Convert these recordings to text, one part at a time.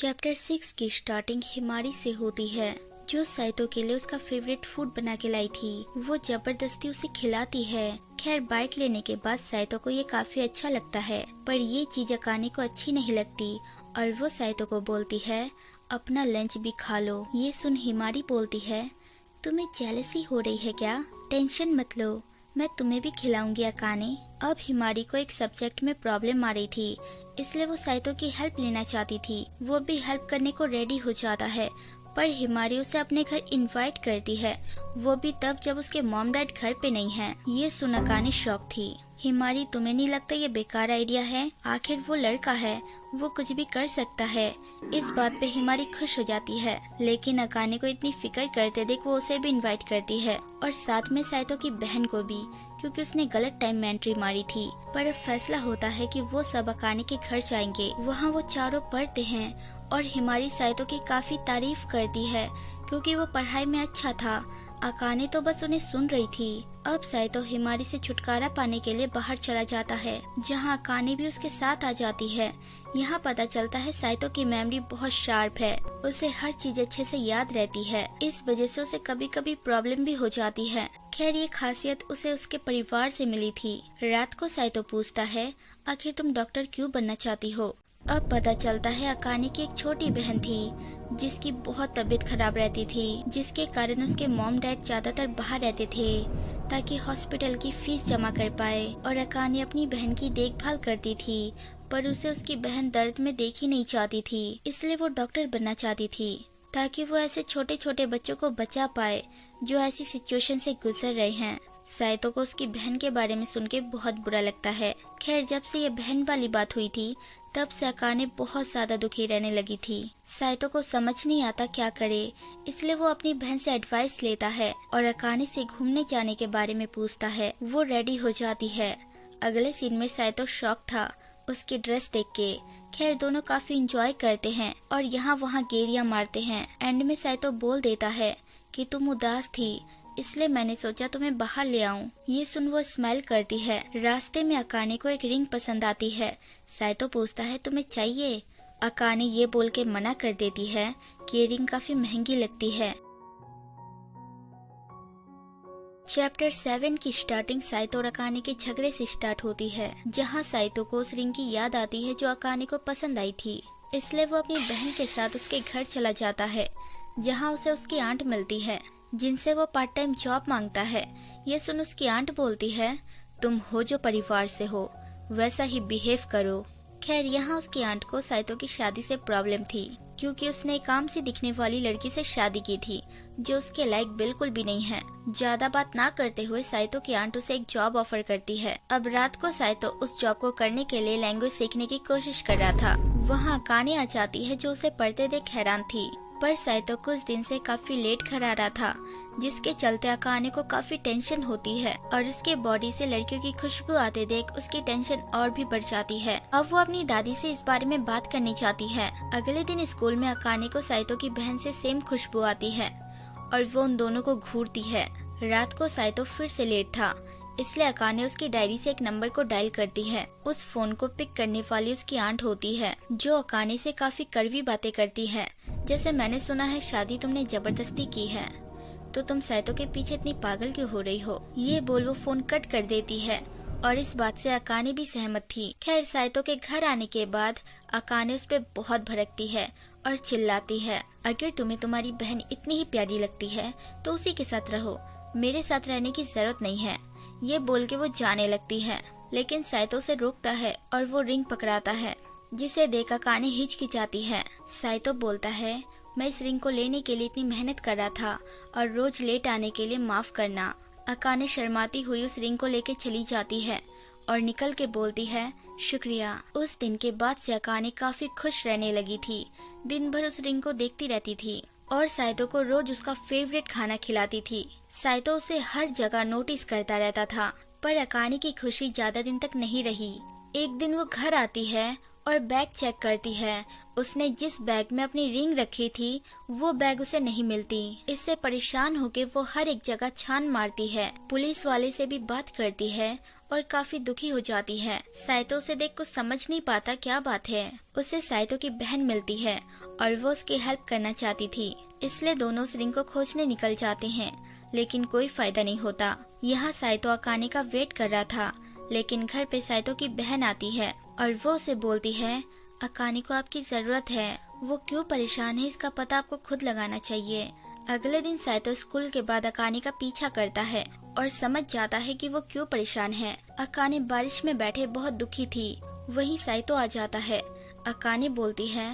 Chapter 6 की starting हिमारी से होती है, जो साइतो के लिए उसका फेवरेट फूड बना के लाई थी। वो जबरदस्ती उसे खिलाती है। खैर बाइट लेने के बाद साइतो को ये काफी अच्छा लगता है, पर ये चीज अकाने को अच्छी नहीं लगती और वो साइतो को बोलती है अपना लंच भी खा लो। ये सुन हिमारी बोलती है तुम्हें जेलसी हो रही है क्या? टेंशन मत लो, मैं तुम्हें भी खिलाऊंगी अकाने। अब हिमारी को एक सब्जेक्ट में प्रॉब्लम आ रही थी, इसलिए वो साइतो की हेल्प लेना चाहती थी। वो भी हेल्प करने को रेडी हो जाता है, पर हिमारी उसे अपने घर इनवाइट करती है, वो भी तब जब उसके मॉम डैड घर पे नहीं है। ये सुन अकाने शॉक थी। हिमारी तुम्हें नहीं लगता ये बेकार आइडिया है? आखिर वो लड़का है, वो कुछ भी कर सकता है। इस बात पे हिमारी खुश हो जाती है, लेकिन अकाने को इतनी फिक्र करते देख वो उसे भी इनवाइट करती है और साथ में साइतो की बहन को भी, क्योंकि उसने गलत टाइम में एंट्री मारी थी। पर अब फैसला होता है कि वो सब अकाने के घर जाएंगे। वहाँ वो चारों पढ़ते हैं और हिमारी साइतो की काफी तारीफ करती है, क्योंकि वो पढ़ाई में अच्छा था। अकाने तो बस उन्हें सुन रही थी। अब साइतो हिमारी से छुटकारा पाने के लिए बाहर चला जाता है, जहाँ अकाने भी उसके साथ आ जाती है। यहाँ पता चलता है साइतो की मेमोरी बहुत शार्प है, उसे हर चीज अच्छे से याद रहती है। इस वजह से उसे कभी कभी प्रॉब्लम भी हो जाती है। खैर ये खासियत उसे उसके परिवार से मिली थी। रात को साइतो पूछता है आखिर तुम डॉक्टर क्यों बनना चाहती हो? अब पता चलता है अकाने की एक छोटी बहन थी, जिसकी बहुत तबीयत खराब रहती थी, जिसके कारण उसके मॉम डैड ज्यादातर बाहर रहते थे ताकि हॉस्पिटल की फीस जमा कर पाए। और अकाने अपनी बहन की देखभाल करती थी, पर उसे उसकी बहन दर्द में देख ही नहीं चाहती थी, इसलिए वो डॉक्टर बनना चाहती थी ताकि वो ऐसे छोटे छोटे बच्चों को बचा पाए जो ऐसी सिचुएशन से गुजर रहे हैं। साइतो को उसकी बहन के बारे में सुन के बहुत बुरा लगता है। खैर जब से ये बहन वाली बात हुई थी, तब से अकाने बहुत ज्यादा दुखी रहने लगी थी। साइतो को समझ नहीं आता क्या करे, इसलिए वो अपनी बहन से एडवाइस लेता है और अकाने से घूमने जाने के बारे में पूछता है। वो रेडी हो जाती है। अगले सीन में साइतो शॉक था उसकी ड्रेस देख के। खैर दोनों काफी इंजॉय करते हैं और यहाँ वहाँ गेड़ियां मारते हैं। एंड में साइतो बोल देता है कि तुम उदास थी, इसलिए मैंने सोचा तुम्हें बाहर ले आऊं। ये सुन वो स्माइल करती है। रास्ते में अकाने को एक रिंग पसंद आती है। साइतो पूछता है तुम्हें चाहिए? अकाने ये बोल के मना कर देती है कि ये रिंग काफी महंगी लगती है। चैप्टर 7 की स्टार्टिंग साइतो और अकाने के झगड़े से स्टार्ट होती है, जहाँ साइतो को उस रिंग की याद आती है जो अकाने को पसंद आई थी, इसलिए वो अपनी बहन के साथ उसके घर चला जाता है, जहाँ उसे उसकी आंट मिलती है, जिनसे वो पार्ट टाइम जॉब मांगता है। ये सुन उसकी आंट बोलती है तुम हो जो परिवार से हो, वैसा ही बिहेव करो। खैर यहाँ उसकी आंट को साइतो की शादी से प्रॉब्लम थी, क्योंकि उसने एक आम सी दिखने वाली लड़की से शादी की थी जो उसके लायक बिल्कुल भी नहीं है। ज्यादा बात ना करते हुए साइतो की आंट उसे एक जॉब ऑफर करती है। अब रात को साइतो उस जॉब को करने के लिए लैंग्वेज सीखने की कोशिश कर रहा था। वहाँ अकाने आ जाती है जो उसे पढ़ते देख हैरान थी, पर साइतो कुछ दिन से काफी लेट घर आ रहा था, जिसके चलते अकाने को काफी टेंशन होती है और उसके बॉडी से लड़कियों की खुशबू आते देख उसकी टेंशन और भी बढ़ जाती है। अब वो अपनी दादी से इस बारे में बात करनी चाहती है। अगले दिन स्कूल में अकाने को साइतो की बहन से सेम खुशबू आती है और वो उन दोनों को घूरती है। रात को साइतो फिर से लेट था, इसलिए अकाने उसकी डायरी से एक नंबर को डायल करती है। उस फोन को पिक करने वाली उसकी आंट होती है, जो अकाने से काफी कड़वी बातें करती है, जैसे मैंने सुना है शादी तुमने जबरदस्ती की है, तो तुम साइतो के पीछे इतनी पागल क्यों हो रही हो? ये बोल वो फोन कट कर देती है और इस बात से अकाने भी सहमत थी। खैर साइतो के घर आने के बाद अकाने उस पर बहुत भड़कती है और चिल्लाती है अगर तुम्हें तुम्हारी बहन इतनी ही प्यारी लगती है तो उसी के साथ रहो, मेरे साथ रहने की जरूरत नहीं है। ये बोल के वो जाने लगती है, लेकिन साइतो उसे रोकता है और वो रिंग पकड़ाता है, जिसे देख अकाने हिचकिचाती है। साइतो बोलता है मैं इस रिंग को लेने के लिए इतनी मेहनत कर रहा था और रोज लेट आने के लिए माफ करना। अकाने शर्माती हुई उस रिंग को लेके चली जाती है और निकल के बोलती है शुक्रिया। उस दिन के बाद से अकाने काफी खुश रहने लगी थी। दिन भर उस रिंग को देखती रहती थी और साइतो को रोज उसका फेवरेट खाना खिलाती थी। साइतो उसे हर जगह नोटिस करता रहता था, पर अकाने की खुशी ज्यादा दिन तक नहीं रही। एक दिन वो घर आती है और बैग चेक करती है। उसने जिस बैग में अपनी रिंग रखी थी वो बैग उसे नहीं मिलती। इससे परेशान होकर वो हर एक जगह छान मारती है, पुलिस वाले से भी बात करती है और काफी दुखी हो जाती है। साइतो उसे देख कुछ समझ नहीं पाता क्या बात है। उसे साइतो की बहन मिलती है और वो उसकी हेल्प करना चाहती थी, इसलिए दोनों उस रिंग को खोजने निकल जाते हैं, लेकिन कोई फायदा नहीं होता। यहाँ साइतो अकाने का वेट कर रहा था, लेकिन घर पे साइतो की बहन आती है और वो उसे बोलती है अकाने को आपकी जरूरत है, वो क्यों परेशान है इसका पता आपको खुद लगाना चाहिए। अगले दिन साइतो स्कूल के बाद अकाने का पीछा करता है और समझ जाता है कि वो क्यों परेशान है। अकाने बारिश में बैठे बहुत दुखी थी। वहीं साइतो आ जाता है। अकाने बोलती है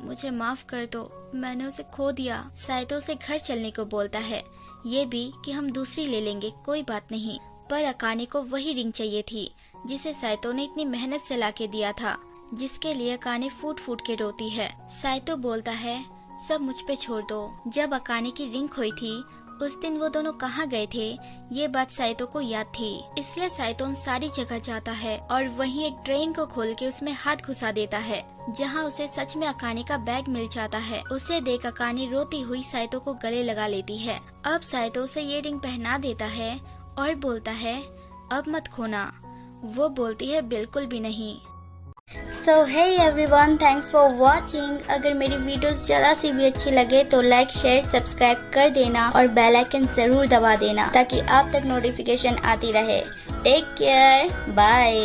मुझे माफ कर दो, मैंने उसे खो दिया। साइतो उसे घर चलने को बोलता है, ये भी कि हम दूसरी ले लेंगे, कोई बात नहीं। पर अकाने को वही रिंग चाहिए थी जिसे साइतो ने इतनी मेहनत से लाके दिया था, जिसके लिए अकाने फूट फूट के रोती है। साइतो बोलता है सब मुझ पे छोड़ दो। जब अकाने की रिंग खोई थी उस दिन वो दोनों कहाँ गए थे, ये बात साइतो को याद थी, इसलिए साइतो उन सारी जगह जाता है और वहीं एक ट्रेन को खोल के उसमें हाथ घुसा देता है, जहाँ उसे सच में अकाने का बैग मिल जाता है। उसे देख अकाने रोती हुई साइतो को गले लगा लेती है। अब साइतो उसे ये रिंग पहना देता है और बोलता है अब मत खोना। वो बोलती है बिल्कुल भी नहीं। So hey everyone, thanks for watching. अगर मेरी वीडियोस जरा सी भी अच्छी लगे तो लाइक शेयर सब्सक्राइब कर देना और बेल आइकन जरूर दबा देना ताकि आप तक नोटिफिकेशन आती रहे। Take care, bye.